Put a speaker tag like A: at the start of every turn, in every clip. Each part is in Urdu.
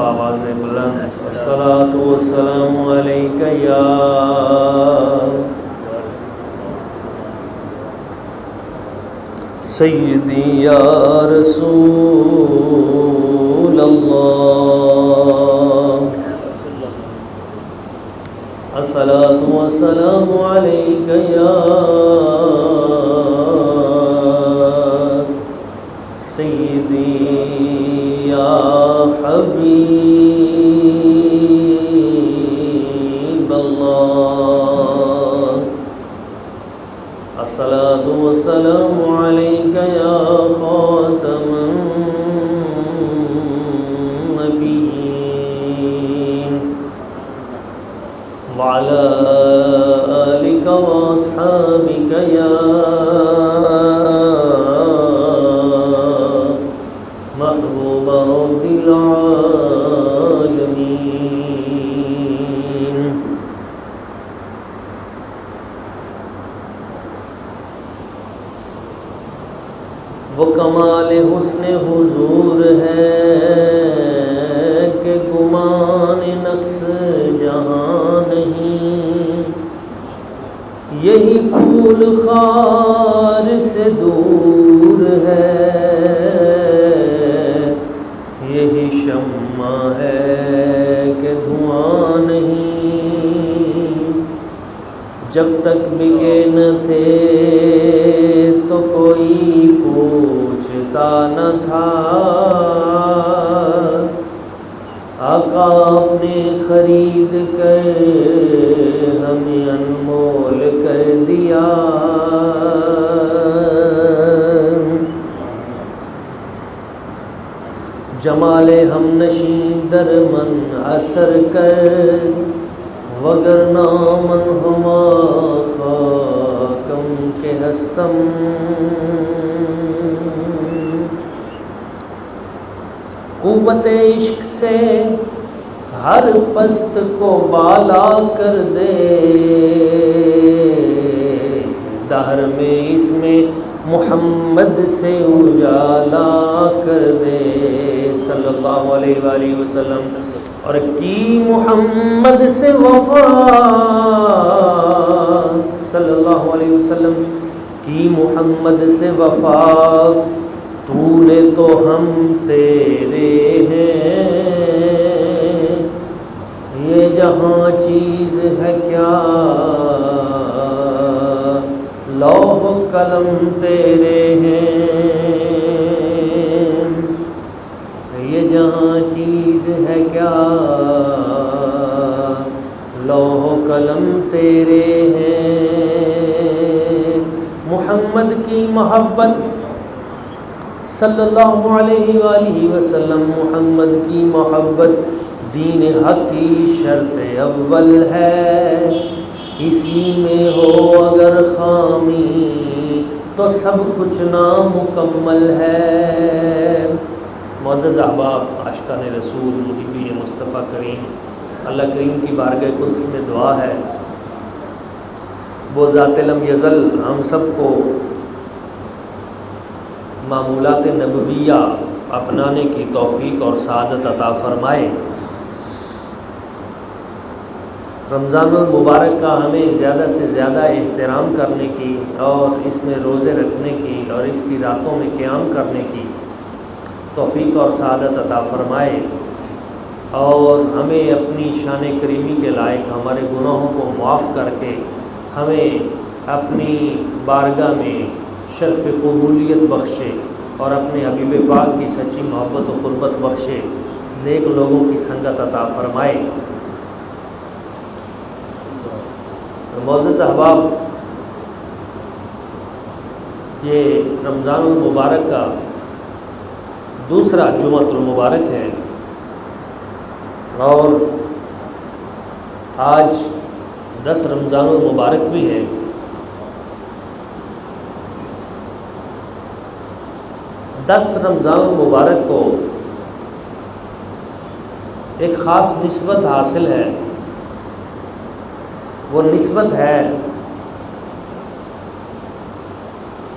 A: بآواز بلند الصلاۃ والسلام علیک یا سیدی یا رسول اللہ الصلاۃ والسلام علیک یا سیدی یا حبیب اللہ الصلاۃ والسلام علیک یا خاتم النبیین وعلی آلک واصحابک یا محبوب رب العالمین۔ وہ کمال حسن حضور ہے کہ گمان نقص جہاں نہیں، یہی پھول خار سے دور ہے، یہی شمع ہے کہ دھواں نہیں، جب تک بکے نہ تھے تو کوئی پوچھتا نہ تھا، آقا آپ نے خرید کر ہمیں انمول کر دیا، جمال ہم نشیں در من اثر کر، وگرنہ من ہما خاکم کے ہستم، قوت عشق سے ہر پست کو بالا کر دے، دہر میں اس میں محمد سے اجالا کر دے صلی اللہ علیہ وآلہ وسلم، اور کی محمد سے وفا صلی اللہ علیہ وسلم، کی محمد سے وفا، تو نے تو ہم تیرے ہیں، یہ جہاں چیز ہے کیا لوح قلم تیرے ہیں، یہ جہاں چیز ہے کیا لوح قلم تیرے ہیں، محمد کی محبت صلی اللہ علیہ وآلہ وسلم، محمد کی محبت دین حق کی شرط اول ہے، اسی میں ہو اگر خامی تو سب کچھ نامکمل ہے۔ معزز احباب، عاشقان رسول، محبین مصطفیٰ کریم، اللہ کریم کی بارگاہ قدس میں دعا ہے وہ ذات لم یزل ہم سب کو معمولات نبویہ اپنانے کی توفیق اور سعادت عطا فرمائے۔ رمضان المبارک کا ہمیں زیادہ سے زیادہ احترام کرنے کی اور اس میں روزے رکھنے کی اور اس کی راتوں میں قیام کرنے کی توفیق اور سعادت عطا فرمائے، اور ہمیں اپنی شان کریمی کے لائق ہمارے گناہوں کو معاف کر کے ہمیں اپنی بارگاہ میں شرف قبولیت بخشے اور اپنے حبیب پاک کی سچی محبت و قربت بخشے، نیک لوگوں کی سنگت عطا فرمائے۔ معزز احباب، یہ رمضان المبارک کا دوسرا جمعۃ المبارک ہے، اور آج 10 رمضان المبارک بھی ہے۔ 10 رمضان المبارک کو ایک خاص نسبت حاصل ہے، وہ نسبت ہے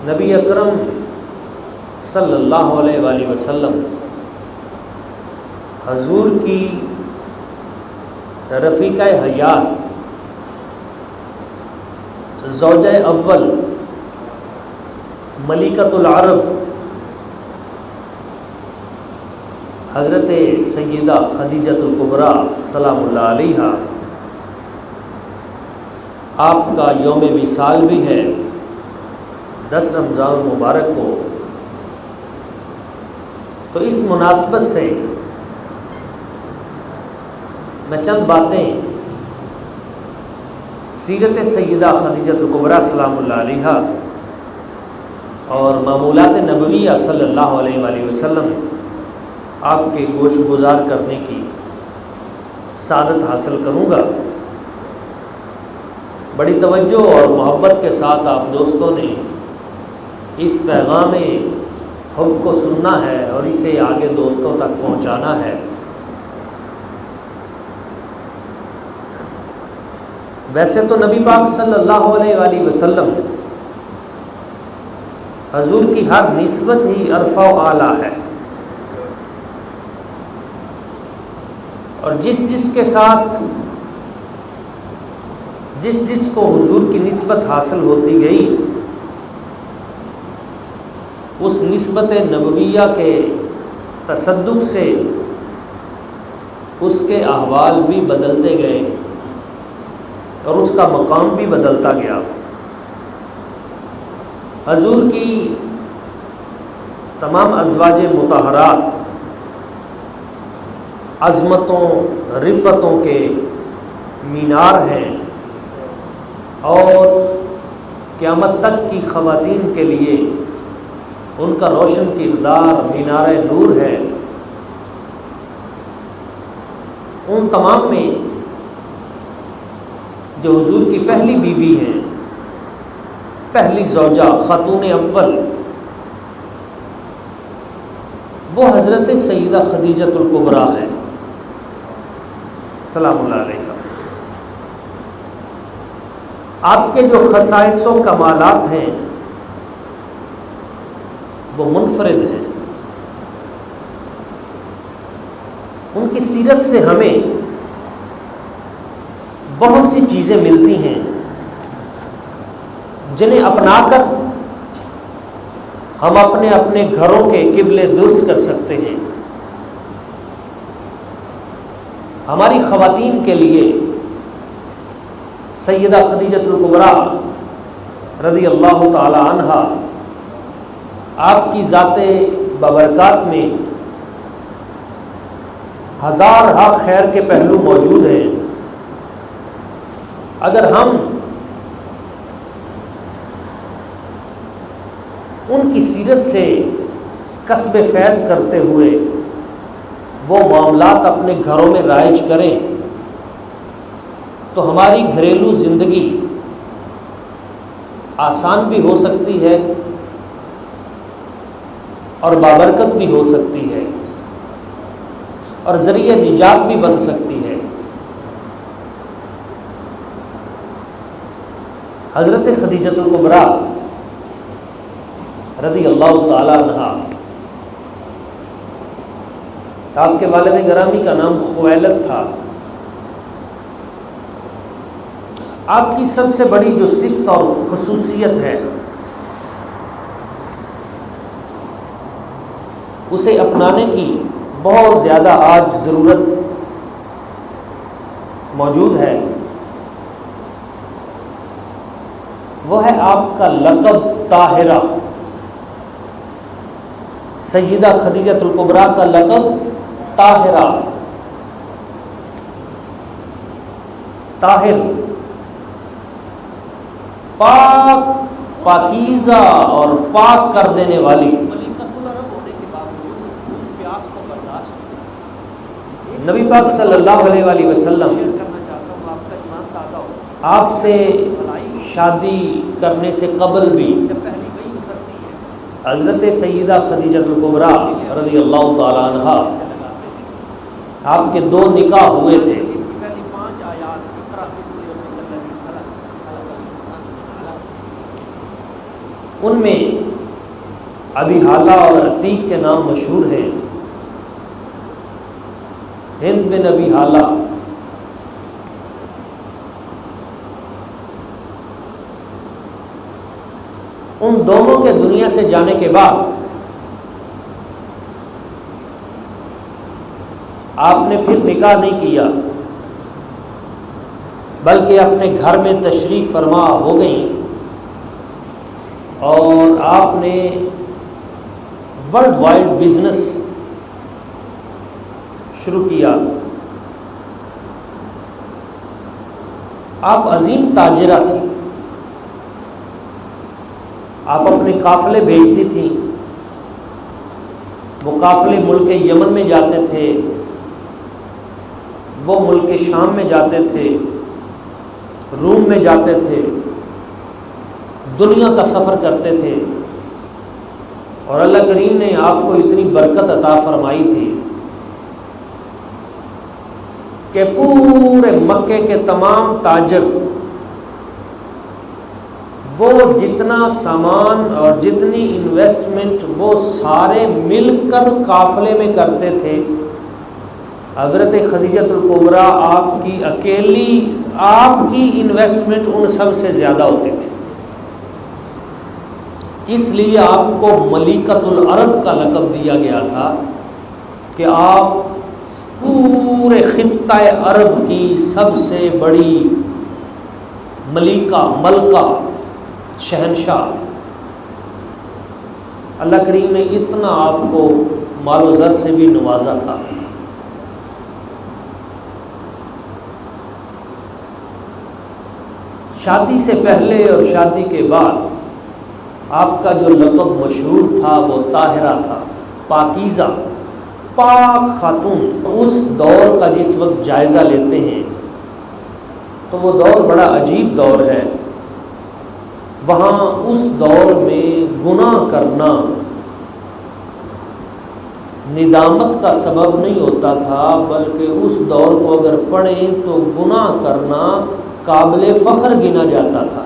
A: نبی اکرم صلی اللہ علیہ وآلہ وسلم حضور کی رفیقہ حیات زوجہ اول ملکۃ العرب حضرت سیدہ خدیجۃ الکبریٰ سلام اللہ علیہا، آپ کا یوم وصال بھی ہے 10 رمضان المبارک کو۔ تو اس مناسبت سے میں چند باتیں سیرت سیدہ خدیجۃ الکبریٰ سلام اللہ علیہا اور معمولات نبویہ صلی اللہ علیہ وآلہ وسلم آپ کے گوش گزار کرنے کی سعادت حاصل کروں گا۔ بڑی توجہ اور محبت کے ساتھ آپ دوستوں نے اس پیغام حب کو سننا ہے اور اسے آگے دوستوں تک پہنچانا ہے۔ ویسے تو نبی پاک صلی اللہ علیہ وآلہ وسلم حضور کی ہر نسبت ہی عرفہ و اعلیٰ ہے، اور جس کے ساتھ جس کو حضور کی نسبت حاصل ہوتی گئی، اس نسبت نبویہ کے تصدق سے اس کے احوال بھی بدلتے گئے اور اس کا مقام بھی بدلتا گیا۔ حضور کی تمام ازواج مطہرات عظمتوں رفتوں کے مینار ہیں، اور قیامت تک کی خواتین کے لیے ان کا روشن کردار مینار نور ہے۔ ان تمام میں جو حضور کی پہلی بیوی ہیں، پہلی زوجہ خاتون اول، وہ حضرت سیدہ خدیجۃ الکبریٰ ہے سلام اللہ علیہ۔ آپ کے جو خصائص و کمالات ہیں وہ منفرد ہیں۔ ان کی سیرت سے ہمیں بہت سی چیزیں ملتی ہیں جنہیں اپنا کر ہم اپنے اپنے گھروں کے قبلے درست کر سکتے ہیں۔ ہماری خواتین کے لیے سیدہ خدیجۃ الکبریٰ رضی اللہ تعالی عنہا، آپ کی ذات بابرکات میں ہزارہا خیر کے پہلو موجود ہیں۔ اگر ہم ان کی سیرت سے کسب فیض کرتے ہوئے وہ معاملات اپنے گھروں میں رائج کریں تو ہماری گھریلو زندگی آسان بھی ہو سکتی ہے اور بابرکت بھی ہو سکتی ہے، اور ذریعہ نجات بھی بن سکتی ہے۔ حضرت خدیجۃ الکبریٰ رضی اللہ تعالی عنہا، آپ کے والد گرامی کا نام خویلد تھا۔ آپ کی سب سے بڑی جو صفت اور خصوصیت ہے، اسے اپنانے کی بہت زیادہ آج ضرورت موجود ہے، وہ ہے آپ کا لقب طاہرہ۔ سیدہ خدیجۃ الکبریٰ کا لقب طاہرہ، طاہر، پاک، پاکیزہ اور پاک کر دینے والی۔ نبی پاک صلی اللہ علیہ وآلہ وسلم آپ سے شادی کرنے سے قبل بھی حضرت سیدہ خدیجۃ الکبریٰ رضی اللہ تعالی عنہا، آپ کے 2 نکاح ہوئے تھے۔ ان میں ابی حالہ اور عتیق کے نام مشہور ہیں۔ ہند بن ابی حالہ، ان دونوں کے دنیا سے جانے کے بعد آپ نے پھر نکاح نہیں کیا، بلکہ اپنے گھر میں تشریف فرما ہو گئیں اور آپ نے ورلڈ وائڈ بزنس شروع کیا۔ آپ عظیم تاجرہ تھیں، آپ اپنے قافلے بھیجتی تھیں، وہ قافلے ملک یمن میں جاتے تھے، وہ ملک شام میں جاتے تھے، روم میں جاتے تھے، دنیا کا سفر کرتے تھے، اور اللہ کریم نے آپ کو اتنی برکت عطا فرمائی تھی کہ پورے مکے کے تمام تاجر وہ جتنا سامان اور جتنی انویسٹمنٹ وہ سارے مل کر قافلے میں کرتے تھے، حضرت خدیجۃ الکبریٰ آپ کی اکیلی آپ کی انویسٹمنٹ ان سب سے زیادہ ہوتی تھی، اس لیے آپ کو ملکۃ العرب کا لقب دیا گیا تھا کہ آپ پورے خطہ عرب کی سب سے بڑی ملکہ شہنشاہ۔ اللہ کریم نے اتنا آپ کو مال و زر سے بھی نوازا تھا۔ شادی سے پہلے اور شادی کے بعد آپ کا جو لقب مشہور تھا وہ طاہرہ تھا، پاکیزہ، پاک خاتون۔ اس دور کا جس وقت جائزہ لیتے ہیں تو وہ دور بڑا عجیب دور ہے۔ وہاں اس دور میں گناہ کرنا ندامت کا سبب نہیں ہوتا تھا، بلکہ اس دور کو اگر پڑھیں تو گناہ کرنا قابل فخر گنا جاتا تھا،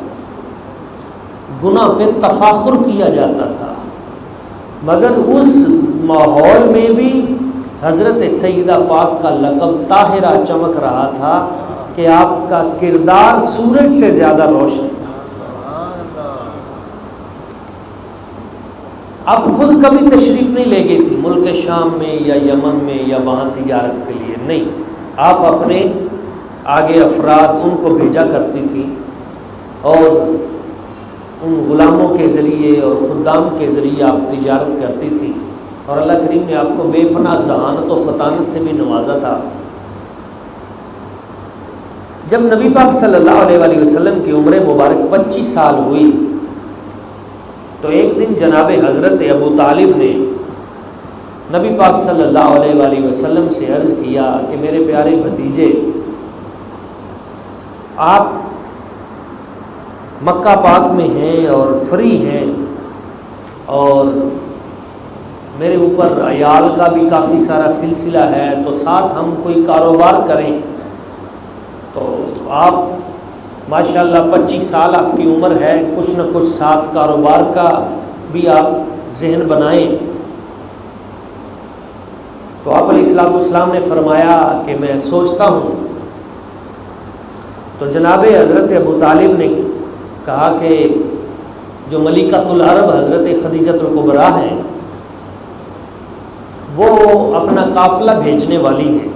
A: گناہ پہ تفاخر کیا جاتا تھا۔ مگر اس ماحول میں بھی حضرت سیدہ پاک کا لقب طاہرہ چمک رہا تھا کہ آپ کا کردار سورج سے زیادہ روشن تھا۔ آپ خود کبھی تشریف نہیں لے گئی تھی ملک شام میں یا یمن میں یا وہاں تجارت کے لیے، نہیں، آپ اپنے آگے افراد ان کو بھیجا کرتی تھی اور ان غلاموں کے ذریعے اور خدام کے ذریعے آپ تجارت کرتی تھی، اور اللہ کریم نے آپ کو بے پناہ ذہانت و فطانت سے بھی نوازا تھا۔ جب نبی پاک صلی اللہ علیہ وآلہ وسلم کی عمر مبارک 25 سال ہوئی تو ایک دن جناب حضرت ابو طالب نے نبی پاک صلی اللہ علیہ وآلہ وسلم سے عرض کیا کہ میرے پیارے بھتیجے، آپ مکہ پاک میں ہیں اور فری ہیں، اور میرے اوپر عیال کا بھی کافی سارا سلسلہ ہے، تو ساتھ ہم کوئی کاروبار کریں۔ تو آپ ماشاءاللہ 25 سال آپ کی عمر ہے، کچھ نہ کچھ ساتھ کاروبار کا بھی آپ ذہن بنائیں۔ تو آپ علیہ الصلوۃ والسلام نے فرمایا کہ میں سوچتا ہوں۔ تو جناب حضرت ابو طالب نے کہا کہ جو ملکۃ العرب حضرت خدیجۃ الکبریٰ ہیں وہ اپنا قافلہ بھیجنے والی ہیں،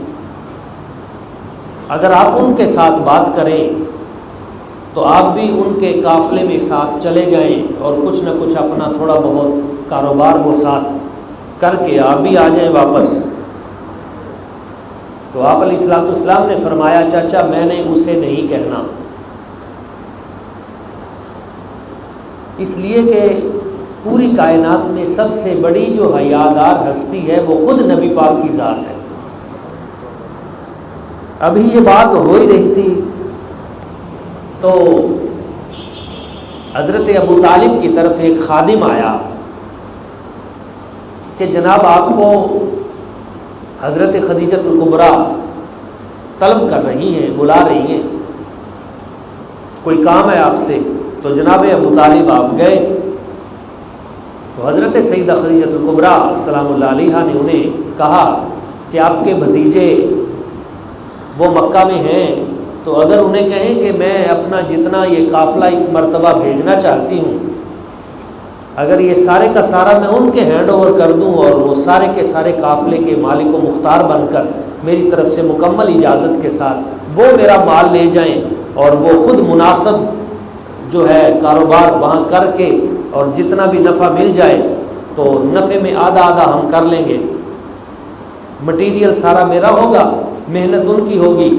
A: اگر آپ ان کے ساتھ بات کریں تو آپ بھی ان کے قافلے میں ساتھ چلے جائیں اور کچھ نہ کچھ اپنا تھوڑا بہت کاروبار وہ ساتھ کر کے آپ بھی آ جائیں واپس۔ تو آپ علیہ الصلوۃ والسلام نے فرمایا چاچا میں نے اسے نہیں کہنا، اس لیے کہ پوری کائنات میں سب سے بڑی جو حیادار ہستی ہے وہ خود نبی پاک کی ذات ہے۔ ابھی یہ بات ہو ہی رہی تھی تو حضرت ابو طالب کی طرف ایک خادم آیا کہ جناب آپ کو حضرت خدیجۃ الکبریٰ طلب کر رہی ہیں، بلا رہی ہیں، کوئی کام ہے آپ سے۔ تو جناب ابو طالب آپ گئے تو حضرت سیدہ خدیجۃ الکبریٰ سلام اللہ علیہا نے انہیں کہا کہ آپ کے بھتیجے وہ مکہ میں ہیں، تو اگر انہیں کہیں کہ میں اپنا جتنا یہ قافلہ اس مرتبہ بھیجنا چاہتی ہوں، اگر یہ سارے کا سارا میں ان کے ہینڈ اوور کر دوں اور وہ سارے کے سارے قافلے کے مالک و مختار بن کر میری طرف سے مکمل اجازت کے ساتھ وہ میرا مال لے جائیں اور وہ خود مناسب جو ہے کاروبار وہاں کر کے اور جتنا بھی نفع مل جائے تو نفع میں آدھا آدھا ہم کر لیں گے، مٹیریل سارا میرا ہوگا، محنت ان کی ہوگی،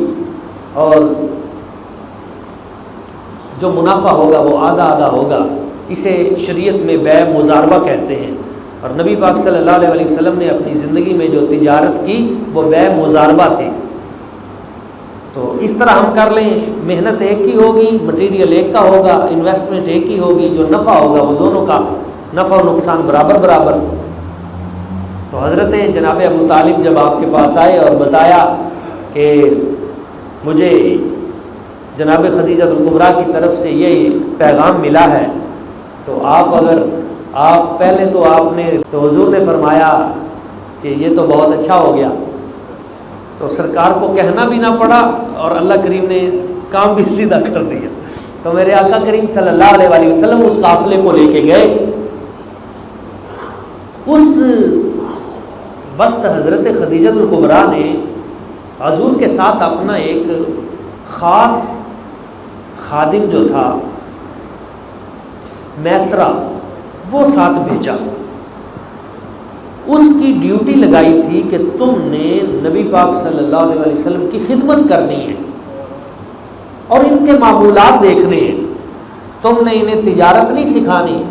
A: اور جو منافع ہوگا وہ آدھا آدھا ہوگا۔ اسے شریعت میں بیع مضاربہ کہتے ہیں، اور نبی پاک صلی اللہ علیہ وسلم نے اپنی زندگی میں جو تجارت کی وہ بیع مضاربہ تھی۔ تو اس طرح ہم کر لیں، محنت ایک کی ہوگی، مٹیریل ایک کا ہوگا، انویسٹمنٹ ایک کی ہوگی، جو نفع ہوگا وہ دونوں کا نفع و نقصان برابر برابر۔ تو حضرت جناب ابو طالب جب آپ کے پاس آئے اور بتایا کہ مجھے جناب خدیجہ الکبریٰ کی طرف سے یہ پیغام ملا ہے، تو آپ پہلے تو آپ نے تو حضور نے فرمایا کہ یہ تو بہت اچھا ہو گیا، تو سرکار کو کہنا بھی نہ پڑا اور اللہ کریم نے اس کام بھی سیدھا کر دیا۔ تو میرے آقا کریم صلی اللہ علیہ وسلم اس قافلے کو لے کے گئے۔ اس وقت حضرت خدیجہ الکبریٰ نے حضور کے ساتھ اپنا ایک خاص خادم جو تھا میسرہ، وہ ساتھ بھیجا۔ اس کی ڈیوٹی لگائی تھی کہ تم نے نبی پاک صلی اللہ علیہ وسلم کی خدمت کرنی ہے اور ان کے معمولات دیکھنے ہیں۔ تم نے انہیں تجارت نہیں سکھانی،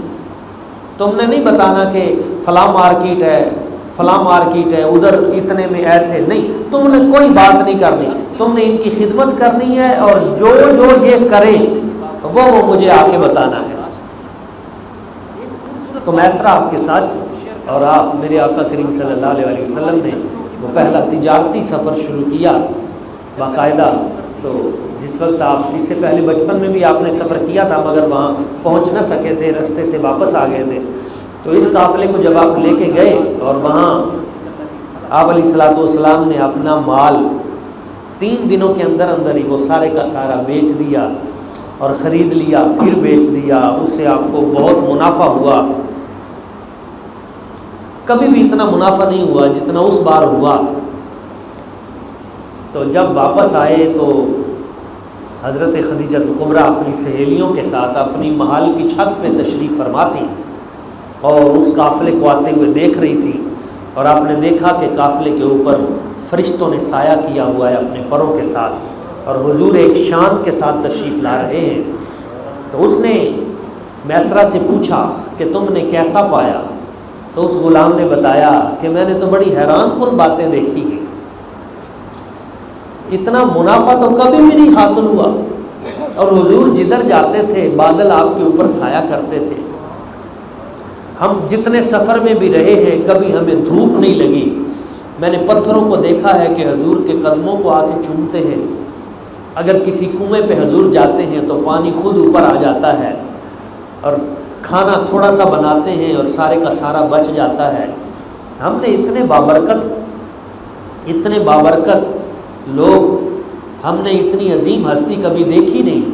A: تم نے نہیں بتانا کہ فلاں مارکیٹ ہے فلاں مارکیٹ ہے ادھر اتنے میں ایسے نہیں، تم نے کوئی بات نہیں کرنی، تم نے ان کی خدمت کرنی ہے اور جو جو یہ کریں وہ مجھے آ کے بتانا ہے۔ تو میسرہ آپ کے ساتھ، اور آپ میرے آقا کریم صلی اللہ علیہ وسلم نے وہ پہلا تجارتی سفر شروع کیا باقاعدہ۔ تو جس وقت آپ اس سے پہلے بچپن میں بھی آپ نے سفر کیا تھا مگر وہاں پہنچ نہ سکے تھے، رستے سے واپس آ گئے تھے، تو اس قافلے کو جب آپ لے کے گئے اور وہاں آپ علیہ الصلوۃ والسلام نے اپنا مال 3 دنوں کے اندر اندر ہی وہ سارے کا سارا بیچ دیا اور خرید لیا، پھر بیچ دیا، اس سے آپ کو بہت منافع ہوا۔ کبھی بھی اتنا منافع نہیں ہوا جتنا اس بار ہوا۔ تو جب واپس آئے تو حضرت خدیجہ الکبریٰ اپنی سہیلیوں کے ساتھ اپنی محل کی چھت پہ تشریف فرما تھی اور اس قافلے کو آتے ہوئے دیکھ رہی تھی، اور آپ نے دیکھا کہ قافلے کے اوپر فرشتوں نے سایہ کیا ہوا ہے اپنے پروں کے ساتھ، اور حضور ایک شان کے ساتھ تشریف لا رہے ہیں۔ تو اس نے میسرہ سے پوچھا کہ تم نے کیسا پایا؟ تو اس غلام نے بتایا کہ میں نے تو بڑی حیران کن باتیں دیکھی ہیں، اتنا منافع تو کبھی بھی نہیں حاصل ہوا، اور حضور جدھر جاتے تھے بادل آپ کے اوپر سایہ کرتے تھے۔ ہم جتنے سفر میں بھی رہے ہیں کبھی ہمیں دھوپ نہیں لگی، میں نے پتھروں کو دیکھا ہے کہ حضور کے قدموں کو آ کے چومتے ہیں، اگر کسی کنویں پہ حضور جاتے ہیں تو پانی خود اوپر آ جاتا ہے، اور کھانا تھوڑا سا بناتے ہیں اور سارے کا سارا بچ جاتا ہے۔ ہم نے اتنے بابرکت لوگ، ہم نے اتنی عظیم ہستی کبھی دیکھی نہیں۔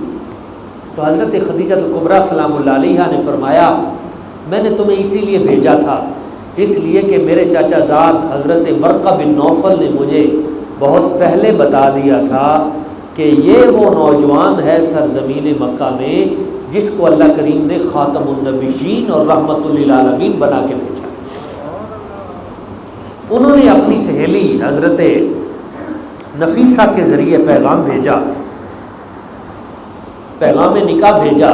A: تو حضرت خدیجہ الکبریٰ سلام اللہ علیہا نے فرمایا میں نے تمہیں اسی لیے بھیجا تھا، اس لیے کہ میرے چاچا زاد حضرت ورقہ بن نوفل نے مجھے بہت پہلے بتا دیا تھا کہ یہ وہ نوجوان ہے سرزمین مکہ میں جس کو اللہ کریم نے خاتم النبیین اور رحمت للعالمین بنا کے بھیجا۔ انہوں نے اپنی سہیلی حضرت نفیسہ کے ذریعے پیغام بھیجا، پیغام نکاح بھیجا۔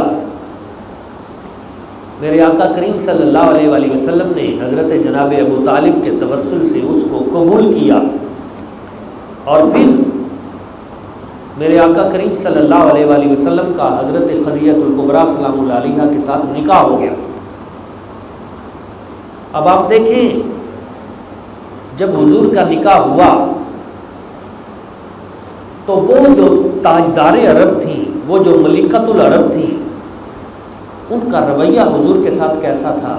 A: میرے آقا کریم صلی اللہ علیہ وسلم نے حضرت جناب ابو طالب کے توسل سے اس کو قبول کیا، اور پھر میرے آقا کریم صلی اللہ علیہ وسلم کا حضرت خدیجہ الکبریٰ سلام اللہ علیہا کے ساتھ نکاح ہو گیا۔ اب آپ دیکھیں جب حضور کا نکاح ہوا تو وہ جو تاجدار عرب تھیں، وہ جو ملکۃ العرب تھیں، ان کا رویہ حضور کے ساتھ کیسا تھا؟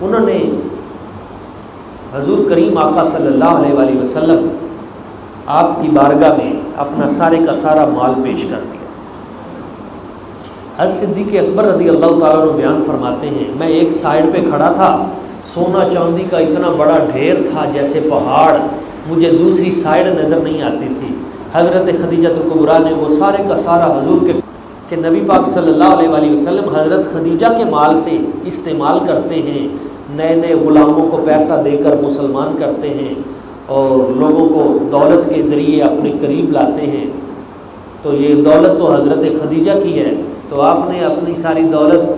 A: انہوں نے حضور کریم آقا صلی اللہ علیہ وسلم آپ کی بارگاہ میں اپنا سارے کا سارا مال پیش کر دیا۔ حضرت صدیق اکبر رضی اللہ تعالیٰ عنہ بیان فرماتے ہیں، میں ایک سائیڈ پہ کھڑا تھا، سونا چاندی کا اتنا بڑا ڈھیر تھا جیسے پہاڑ، مجھے دوسری سائیڈ نظر نہیں آتی تھی۔ حضرت خدیجہ کبریٰ نے وہ سارے کا سارا حضور کے نبی پاک صلی اللہ علیہ وآلہ وسلم حضرت خدیجہ کے مال سے استعمال کرتے ہیں، نئے نئے غلاموں کو پیسہ دے کر مسلمان کرتے ہیں اور لوگوں کو دولت کے ذریعے اپنے قریب لاتے ہیں، تو یہ دولت تو حضرت خدیجہ کی ہے، تو آپ نے اپنی ساری دولت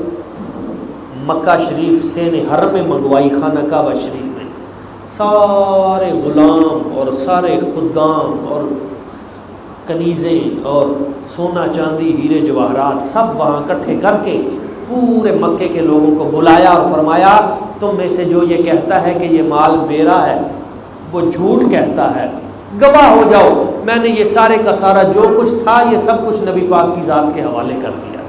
A: مکہ شریف سے حرم میں منگوائی، خانہ کعبہ شریف میں، سارے غلام اور سارے خدام اور کنیزیں اور سونا چاندی ہیرے جواہرات سب وہاں اکٹھے کر کے پورے مکے کے لوگوں کو بلایا اور فرمایا، تم میں سے جو یہ کہتا ہے کہ یہ مال میرا ہے وہ جھوٹ کہتا ہے، گواہ ہو جاؤ، میں نے یہ سارے کا سارا جو کچھ تھا یہ سب کچھ نبی پاک کی ذات کے حوالے کر دیا۔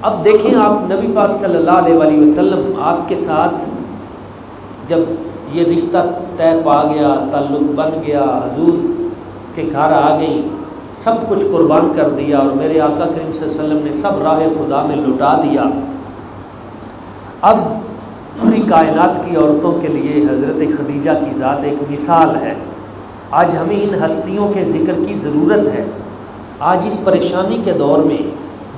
A: اب دیکھیں آپ نبی پاک صلی اللہ علیہ وآلہ وسلم آپ کے ساتھ جب یہ رشتہ طے پا گیا، تعلق بن گیا، حضور کے گھر آ گئی، سب کچھ قربان کر دیا اور میرے آقا کریم صلی اللہ علیہ وسلم نے سب راہ خدا میں لٹا دیا۔ اب پوری کائنات کی عورتوں کے لیے حضرت خدیجہ کی ذات ایک مثال ہے۔ آج ہمیں ان ہستیوں کے ذکر کی ضرورت ہے۔ آج اس پریشانی کے دور میں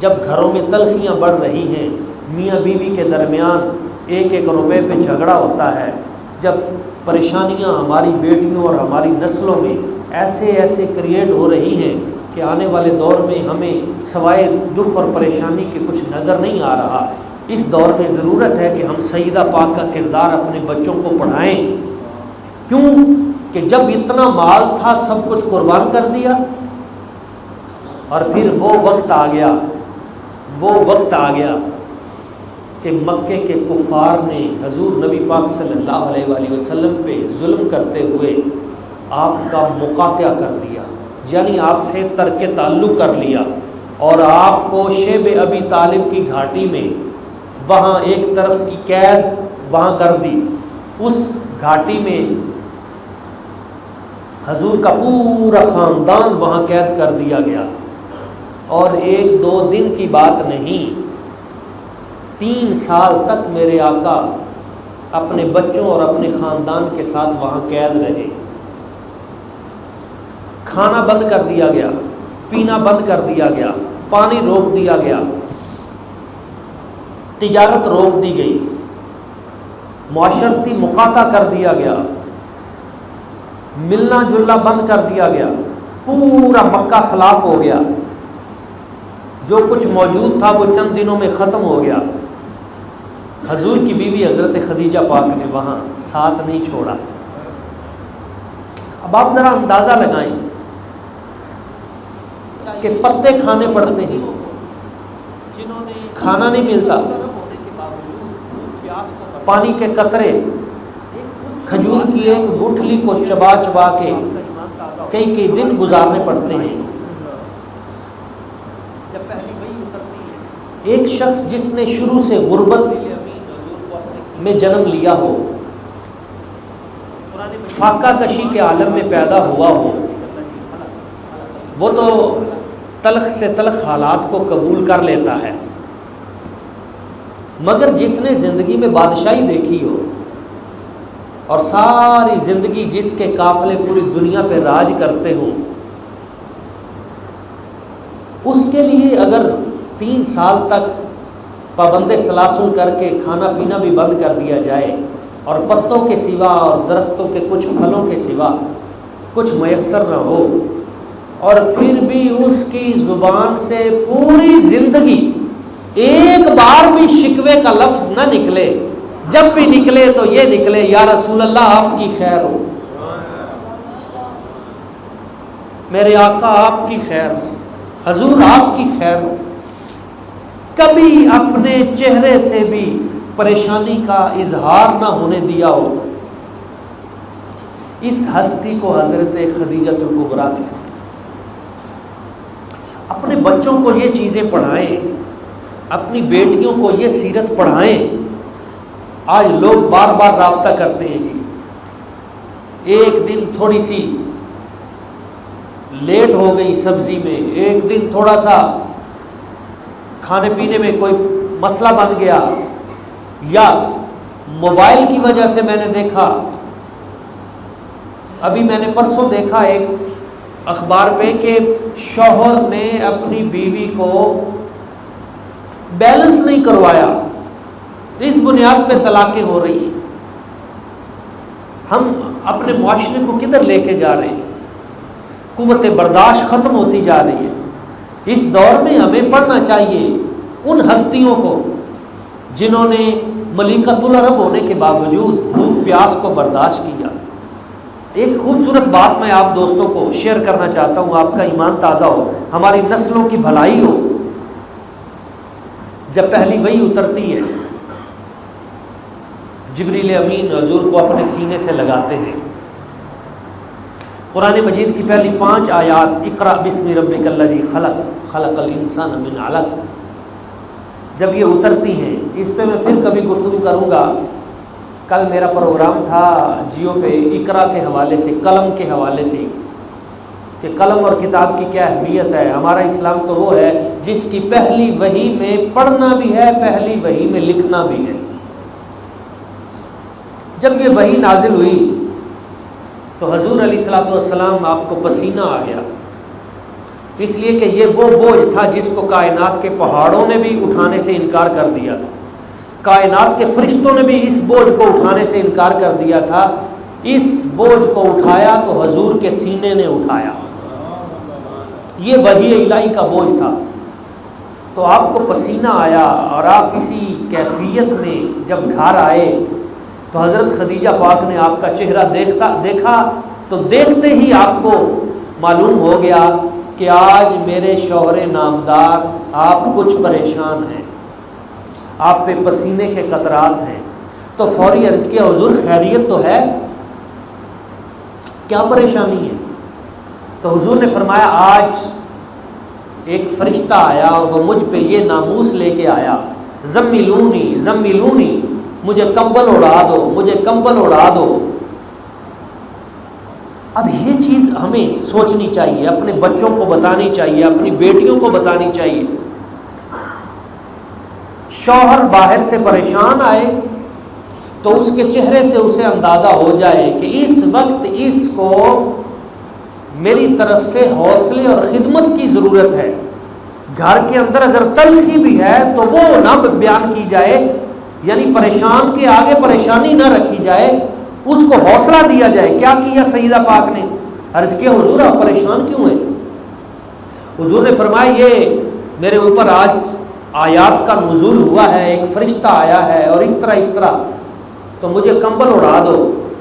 A: جب گھروں میں تلخیاں بڑھ رہی ہیں، میاں بیوی کے درمیان ایک ایک روپے پہ جھگڑا ہوتا ہے، جب پریشانیاں ہماری بیٹیوں اور ہماری نسلوں میں ایسے کریٹ ہو رہی ہیں کہ آنے والے دور میں ہمیں سوائے دکھ اور پریشانی کے کچھ نظر نہیں آ رہا، اس دور میں ضرورت ہے کہ ہم سیدہ پاک کا کردار اپنے بچوں کو پڑھائیں۔ کیوں کہ جب اتنا مال تھا سب کچھ قربان کر دیا، اور پھر وہ وقت آ گیا کہ مکے کے کفار نے حضور نبی پاک صلی اللہ علیہ وآلہ وسلم پہ ظلم کرتے ہوئے آپ کا مقاطعہ کر دیا، یعنی آپ سے ترک تعلق کر لیا، اور آپ کو شیب ابی طالب کی گھاٹی میں وہاں ایک طرف کی قید وہاں کر دی، اس گھاٹی میں حضور کا پورا خاندان وہاں قید کر دیا گیا، اور 1-2 دن کی بات نہیں، 3 سال تک میرے آقا اپنے بچوں اور اپنے خاندان کے ساتھ وہاں قید رہے۔ کھانا بند کر دیا گیا، پینا بند کر دیا گیا، پانی روک دیا گیا، تجارت روک دی گئی، معاشرتی مقاطعہ کر دیا گیا، ملنا جلنا بند کر دیا گیا، پورا مکہ خلاف ہو گیا، جو کچھ موجود تھا وہ چند دنوں میں ختم ہو گیا۔ حضور کی بیوی حضرت خدیجہ پاک نے وہاں ساتھ نہیں چھوڑا۔ اب آپ ذرا اندازہ لگائیں کہ پتے کھانے پڑتے ہیں، کھانا نہیں ملتا، پانی کے قطرے، کھجور کی ایک گٹھلی کو چبا چبا کے کئی دن گزارنے پڑتے ہیں۔ ایک شخص جس نے شروع سے غربت میں جنم لیا ہو، فاقہ کشی کے عالم میں پیدا ہوا ہو، وہ تو تلخ سے تلخ حالات کو قبول کر لیتا ہے، مگر جس نے زندگی میں بادشاہی دیکھی ہو اور ساری زندگی جس کے قافلے پوری دنیا پہ راج کرتے ہوں، اس کے لیے اگر 3 سال تک پابند سلاسل کر کے کھانا پینا بھی بند کر دیا جائے اور پتوں کے سوا اور درختوں کے کچھ پھلوں کے سوا کچھ میسر نہ ہو، اور پھر بھی اس کی زبان سے پوری زندگی ایک بار بھی شکوے کا لفظ نہ نکلے، جب بھی نکلے تو یہ نکلے یا رسول اللہ آپ کی خیر ہو، میرے آقا آپ کی خیر ہو، حضور آپ کی خیر ہو، کبھی اپنے چہرے سے بھی پریشانی کا اظہار نہ ہونے دیا ہو، اس ہستی کو حضرت خدیجہ کبریٰ کہتے ہیں۔ اپنے بچوں کو یہ چیزیں پڑھائیں، اپنی بیٹیوں کو یہ سیرت پڑھائیں۔ آج لوگ بار بار رابطہ کرتے ہیں جی ایک دن تھوڑی سی لیٹ ہو گئی سبزی میں، ایک دن تھوڑا سا کھانے پینے میں کوئی مسئلہ بن گیا، یا موبائل کی وجہ سے میں نے دیکھا، ابھی میں نے پرسوں دیکھا ایک اخبار پہ کہ شوہر نے اپنی بیوی کو بیلنس نہیں کروایا، اس بنیاد پہ طلاقیں ہو رہی ہیں۔ ہم اپنے معاشرے کو کدھر لے کے جا رہے ہیں؟ قوت برداشت ختم ہوتی جا رہی ہے۔ اس دور میں ہمیں پڑھنا چاہیے ان ہستیوں کو جنہوں نے ملیکۃ العرب ہونے کے باوجود بھوک پیاس کو برداشت کیا۔ ایک خوبصورت بات میں آپ دوستوں کو شیئر کرنا چاہتا ہوں، آپ کا ایمان تازہ ہو، ہماری نسلوں کی بھلائی ہو۔ جب پہلی وحی اترتی ہے، جبریل امین حضور کو اپنے سینے سے لگاتے ہیں، قرآن مجید کی پہلی 5 آیات اقرأ بسم ربک الذی خلق خلق الانسان من علق جب یہ اترتی ہیں، اس پہ میں پھر کبھی گفتگو کروں گا۔ کل میرا پروگرام تھا جیو پہ اقرا کے حوالے سے، قلم کے حوالے سے، کہ قلم اور کتاب کی کیا اہمیت ہے۔ ہمارا اسلام تو وہ ہے جس کی پہلی وحی میں پڑھنا بھی ہے، پہلی وحی میں لکھنا بھی ہے۔ جب یہ وحی نازل ہوئی تو حضور علیہ الصلوۃ والسلام آپ کو پسینہ آ گیا، اس لیے کہ یہ وہ بوجھ تھا جس کو کائنات کے پہاڑوں نے بھی اٹھانے سے انکار کر دیا تھا، کائنات کے فرشتوں نے بھی اس بوجھ کو اٹھانے سے انکار کر دیا تھا۔ اس بوجھ کو اٹھایا تو حضور کے سینے نے اٹھایا، یہ وحی الہی کا بوجھ تھا۔ تو آپ کو پسینہ آیا اور آپ اسی کیفیت میں جب گھر آئے تو حضرت خدیجہ پاک نے آپ کا چہرہ دیکھا تو دیکھتے ہی آپ کو معلوم ہو گیا کہ آج میرے شوہر نامدار آپ کچھ پریشان ہیں، آپ پہ پسینے کے قطرات ہیں۔ تو فوری عرض کیا حضور خیریت تو ہے، کیا پریشانی ہے؟ تو حضور نے فرمایا آج ایک فرشتہ آیا اور وہ مجھ پہ یہ ناموس لے کے آیا، زملونی زملونی، مجھے کمبل اڑا دو، مجھے کمبل اڑا دو۔ اب یہ چیز ہمیں سوچنی چاہیے، اپنے بچوں کو بتانی چاہیے، اپنی بیٹیوں کو بتانی چاہیے۔ شوہر باہر سے پریشان آئے تو اس کے چہرے سے اسے اندازہ ہو جائے کہ اس وقت اس کو میری طرف سے حوصلے اور خدمت کی ضرورت ہے۔ گھر کے اندر اگر تلخی بھی ہے تو وہ نہ بیان کی جائے، یعنی پریشان کے آگے پریشانی نہ رکھی جائے، اس کو حوصلہ دیا جائے۔ کیا کیا سیدہ پاک نے؟ عرض کیا حضور آپ پریشان کیوں ہیں؟ حضور نے فرمایا یہ میرے اوپر آج آیات کا نزول ہوا ہے، ایک فرشتہ آیا ہے اور اس طرح تو مجھے کمبل اڑا دو۔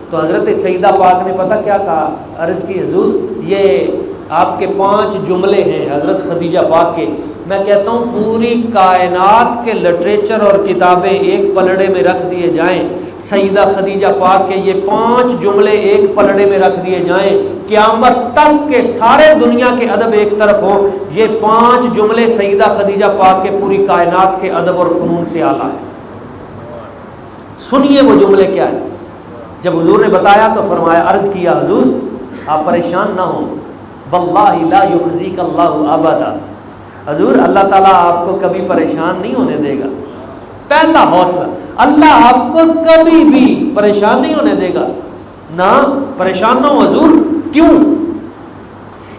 A: تو حضرت سیدہ پاک نے پتہ کیا کہا؟ عرض کی حضور یہ آپ کے 5 جملے ہیں حضرت خدیجہ پاک کے، میں کہتا ہوں پوری کائنات کے لٹریچر اور کتابیں ایک پلڑے میں رکھ دیے جائیں، سیدہ خدیجہ پاک کے یہ 5 جملے ایک پلڑے میں رکھ دیے جائیں، قیامت تک کے سارے دنیا کے ادب ایک طرف ہو، یہ 5 جملے سیدہ خدیجہ پاک کے پوری کائنات کے ادب اور فنون سے اعلیٰ ہے۔ سنیے وہ جملے کیا ہیں۔ جب حضور نے بتایا تو فرمایا، عرض کیا حضور آپ پریشان نہ ہوں، واللہ لا یخزیک اللہ ابدا، حضور اللہ تعالیٰ آپ کو کبھی پریشان نہیں ہونے دے گا۔ پہلا حوصلہ، اللہ آپ کو کبھی بھی پریشان نہیں ہونے دے گا، نہ پریشان نہ ہو حضور۔ کیوں؟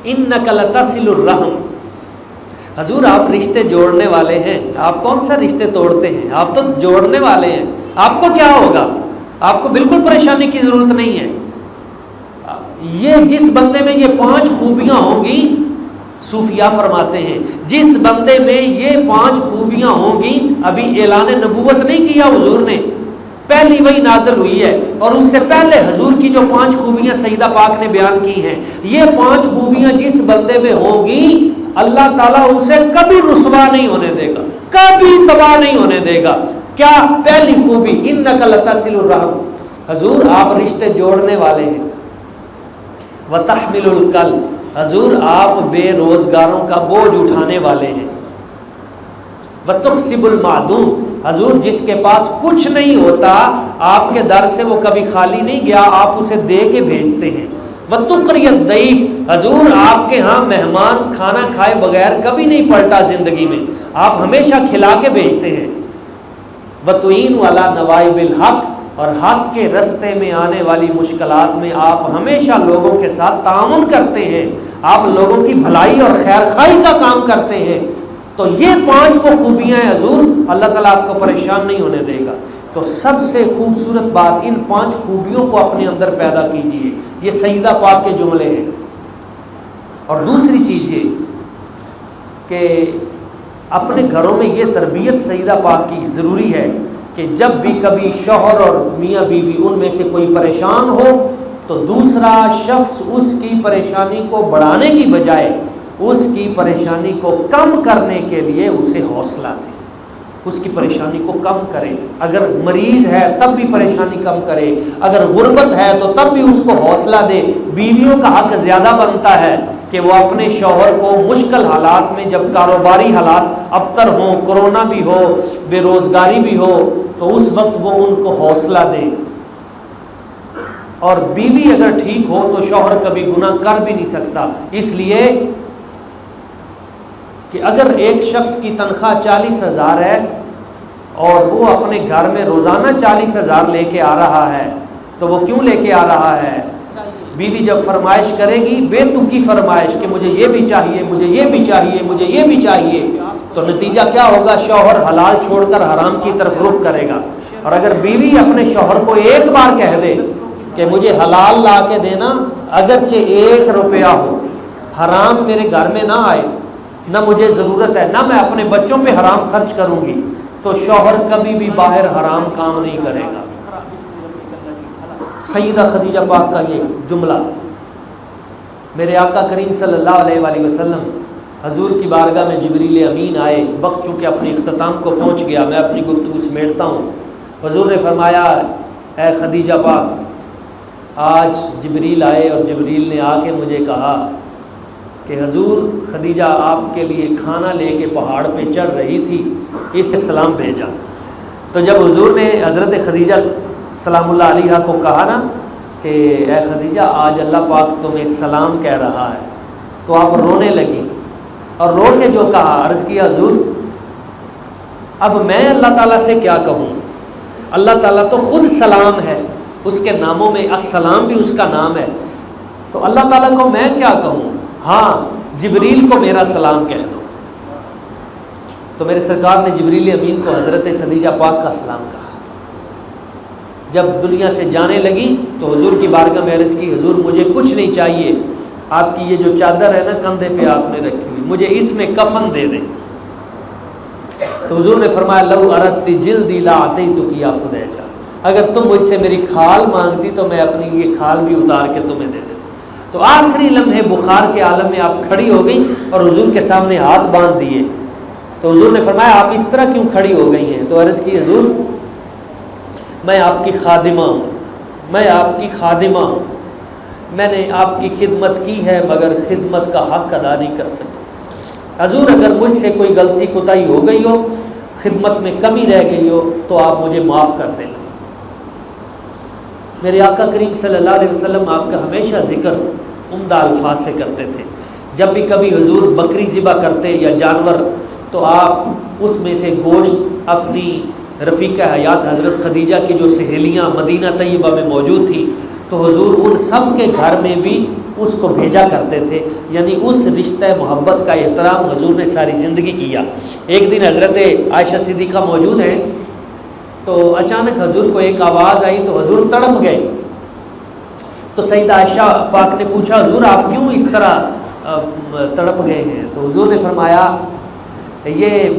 A: انک لتصل الرحم، حضور آپ رشتے جوڑنے والے ہیں، آپ کون سا رشتے توڑتے ہیں، آپ تو جوڑنے والے ہیں، آپ کو کیا ہوگا، آپ کو بالکل پریشانی کی ضرورت نہیں ہے۔ یہ جس بندے میں یہ 5 خوبیاں ہوں گی، صوفیاء فرماتے ہیں جس بندے میں یہ 5 خوبیاں ہوں گی، ابھی اعلان نبوت نہیں کیا حضور نے، پہلی وہی نازل ہوئی ہے اور اس سے پہلے حضور کی جو 5 خوبیاں سیدہ پاک نے بیان کی ہیں، یہ 5 خوبیاں جس بندے میں ہوں گی اللہ تعالیٰ اسے کبھی رسوا نہیں ہونے دے گا، کبھی تباہ نہیں ہونے دے گا۔ کیا؟ پہلی خوبی انک لتصل الرحم، حضور آپ رشتے جوڑنے والے ہیں۔ وتحمل الکل، حضور آپ بے روزگاروں کا بوجھ اٹھانے والے ہیں۔ وتکسب المعدوم، حضور جس کے پاس کچھ نہیں ہوتا آپ کے در سے وہ کبھی خالی نہیں گیا، آپ اسے دے کے بھیجتے ہیں۔ وَتُقْرِيَ الضَّيْفَ، حضور آپ کے ہاں مہمان کھانا کھائے بغیر کبھی نہیں پلٹا زندگی میں، آپ ہمیشہ کھلا کے بھیجتے ہیں۔ وَتُعِينُ عَلَى نَوَائِبِ الْحَقِّ، اور حق کے رستے میں آنے والی مشکلات میں آپ ہمیشہ لوگوں کے ساتھ تعاون کرتے ہیں، آپ لوگوں کی بھلائی اور خیر خواہی کا کام کرتے ہیں۔ تو یہ 5 کو خوبیاں ہیں حضور، اللہ تعالیٰ آپ کو پریشان نہیں ہونے دے گا۔ تو سب سے خوبصورت بات، ان 5 خوبیوں کو اپنے اندر پیدا کیجئے، یہ سیدہ پاک کے جملے ہیں۔ اور دوسری چیز یہ کہ اپنے گھروں میں یہ تربیت سیدہ پاک کی ضروری ہے کہ جب بھی کبھی شوہر اور میاں بیوی ان میں سے کوئی پریشان ہو تو دوسرا شخص اس کی پریشانی کو بڑھانے کی بجائے اس کی پریشانی کو کم کرنے کے لیے اسے حوصلہ دے، اس کی پریشانی کو کم کرے۔ اگر مریض ہے تب بھی پریشانی کم کرے، اگر غربت ہے تو تب بھی اس کو حوصلہ دے۔ بیویوں کا حق زیادہ بنتا ہے کہ وہ اپنے شوہر کو مشکل حالات میں، جب کاروباری حالات ابتر ہوں، کرونا بھی ہو، بے روزگاری بھی ہو، تو اس وقت وہ ان کو حوصلہ دے۔ اور بیوی اگر ٹھیک ہو تو شوہر کبھی گناہ کر بھی نہیں سکتا، اس لیے کہ اگر ایک شخص کی تنخواہ 40,000 ہے اور وہ اپنے گھر میں روزانہ 40,000 لے کے آ رہا ہے تو وہ کیوں لے کے آ رہا ہے؟ بیوی جب فرمائش کرے گی، بے تکی فرمائش کہ مجھے یہ بھی چاہیے، مجھے یہ بھی چاہیے، مجھے یہ بھی چاہیے، تو نتیجہ کیا ہوگا؟ شوہر حلال چھوڑ کر حرام کی طرف رخ کرے گا۔ اور اگر بیوی اپنے شوہر کو ایک بار کہہ دے کہ مجھے حلال لا کے دینا، اگرچہ 1 روپیہ ہو، حرام میرے گھر میں نہ آئے، نہ مجھے ضرورت ہے، نہ میں اپنے بچوں پہ حرام خرچ کروں گی، تو شوہر کبھی بھی باہر حرام کام نہیں کرے گا۔ سیدہ خدیجہ پاک کا یہ جملہ، میرے آقا کریم صلی اللہ علیہ وآلہ وسلم حضور کی بارگاہ میں جبریل امین آئے، وقت چونکہ اپنے اختتام کو پہنچ گیا، میں اپنی گفتگو سمیٹتا ہوں۔ حضور نے فرمایا، اے خدیجہ پاک، آج جبریل آئے اور جبریل نے آ کے مجھے کہا کہ حضور خدیجہ آپ کے لیے کھانا لے کے پہاڑ پہ چڑھ رہی تھی، اسے سلام بھیجا۔ تو جب حضور نے حضرت خدیجہ سلام اللہ علیہ کو کہا نا کہ اے خدیجہ آج اللہ پاک تمہیں سلام کہہ رہا ہے، تو آپ رونے لگی، اور رو کے جو کہا، عرض کیا حضور اب میں اللہ تعالیٰ سے کیا کہوں؟ اللہ تعالیٰ تو خود سلام ہے، اس کے ناموں میں السلام بھی اس کا نام ہے، تو اللہ تعالیٰ کو میں کیا کہوں؟ ہاں جبریل کو میرا سلام کہہ دو۔ تو میرے سرکار نے جبریل امین کو حضرت خدیجہ پاک کا سلام کہا۔ جب دنیا سے جانے لگی تو حضور کی بارگاہ میں عرض کی، حضور مجھے کچھ نہیں چاہیے، آپ کی یہ جو چادر ہے نا کندھے پہ آپ نے رکھی ہوئی، مجھے اس میں کفن دے دیں۔ تو حضور نے فرمایا، لو اردت جلدی لا اعطیتک یا خدیجہ، اگر تم مجھ سے میری کھال مانگتی تو میں اپنی یہ کھال بھی اتار کے تمہیں دے دیتا۔ تو آخری لمحے بخار کے عالم میں آپ کھڑی ہو گئی اور حضور کے سامنے ہاتھ باندھ دیے۔ تو حضور نے فرمایا، آپ اس طرح کیوں کھڑی ہو گئی ہیں؟ تو عرض کی، حضور میں آپ کی خادمہ ہوں، میں آپ کی خادمہ ہوں، میں نے آپ کی خدمت کی ہے مگر خدمت کا حق ادا نہیں کر سکی۔ حضور اگر مجھ سے کوئی غلطی کوتاہی ہو گئی ہو، خدمت میں کمی رہ گئی ہو تو آپ مجھے معاف کر دیں۔ میرے آقا کریم صلی اللہ علیہ وسلم آپ کا ہمیشہ ذکر عمدہ الفاظ سے کرتے تھے۔ جب بھی کبھی حضور بکری ذبح کرتے یا جانور تو آپ اس میں سے گوشت اپنی رفیقہ حیات حضرت خدیجہ کی جو سہیلیاں مدینہ طیبہ میں موجود تھیں تو حضور ان سب کے گھر میں بھی اس کو بھیجا کرتے تھے، یعنی اس رشتہ محبت کا احترام حضور نے ساری زندگی کیا۔ ایک دن حضرت عائشہ صدیقہ موجود ہیں تو اچانک حضور کو ایک آواز آئی تو حضور تڑپ گئے۔ تو سیدہ عائشہ پاک نے پوچھا، حضور آپ کیوں اس طرح تڑپ گئے ہیں؟ تو حضور نے فرمایا، یہ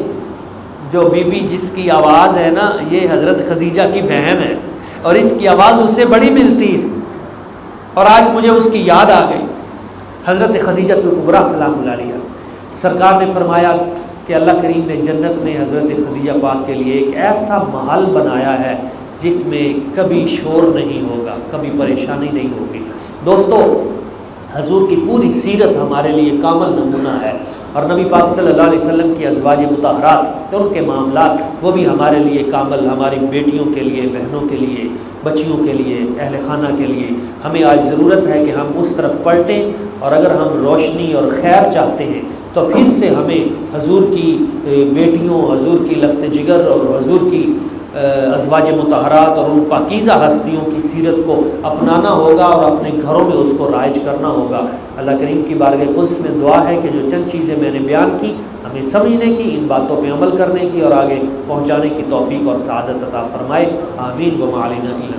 A: جو بی بی جس کی آواز ہے نا، یہ حضرت خدیجہ کی بہن ہے اور اس کی آواز اس سے بڑی ملتی ہے، اور آج مجھے اس کی یاد آ گئی۔ حضرت خدیجہ الکبریٰ سلام اللہ علیہا، سرکار نے فرمایا کہ اللہ کریم نے جنت میں حضرت خدیجہ پاک کے لیے ایک ایسا محل بنایا ہے جس میں کبھی شور نہیں ہوگا، کبھی پریشانی نہیں ہوگی۔ دوستو، حضور کی پوری سیرت ہمارے لیے کامل نمونہ ہے، اور نبی پاک صلی اللہ علیہ وسلم کی ازواج مطہرات ان کے معاملات وہ بھی ہمارے لیے کامل، ہماری بیٹیوں کے لیے، بہنوں کے لیے، بچیوں کے لیے، اہل خانہ کے لیے۔ ہمیں آج ضرورت ہے کہ ہم اس طرف پلٹیں، اور اگر ہم روشنی اور خیر چاہتے ہیں تو پھر سے ہمیں حضور کی بیٹیوں، حضور کی لخت جگر اور حضور کی ازواج مطہرات اور ان پاکیزہ ہستیوں کی سیرت کو اپنانا ہوگا اور اپنے گھروں میں اس کو رائج کرنا ہوگا۔ اللہ کریم کی بارگاہ قدس میں دعا ہے کہ جو چند چیزیں میں نے بیان کی ہمیں سمجھنے کی، ان باتوں پہ عمل کرنے کی اور آگے پہنچانے کی توفیق اور سعادت عطا فرمائے۔ آمین۔ وما علینا الا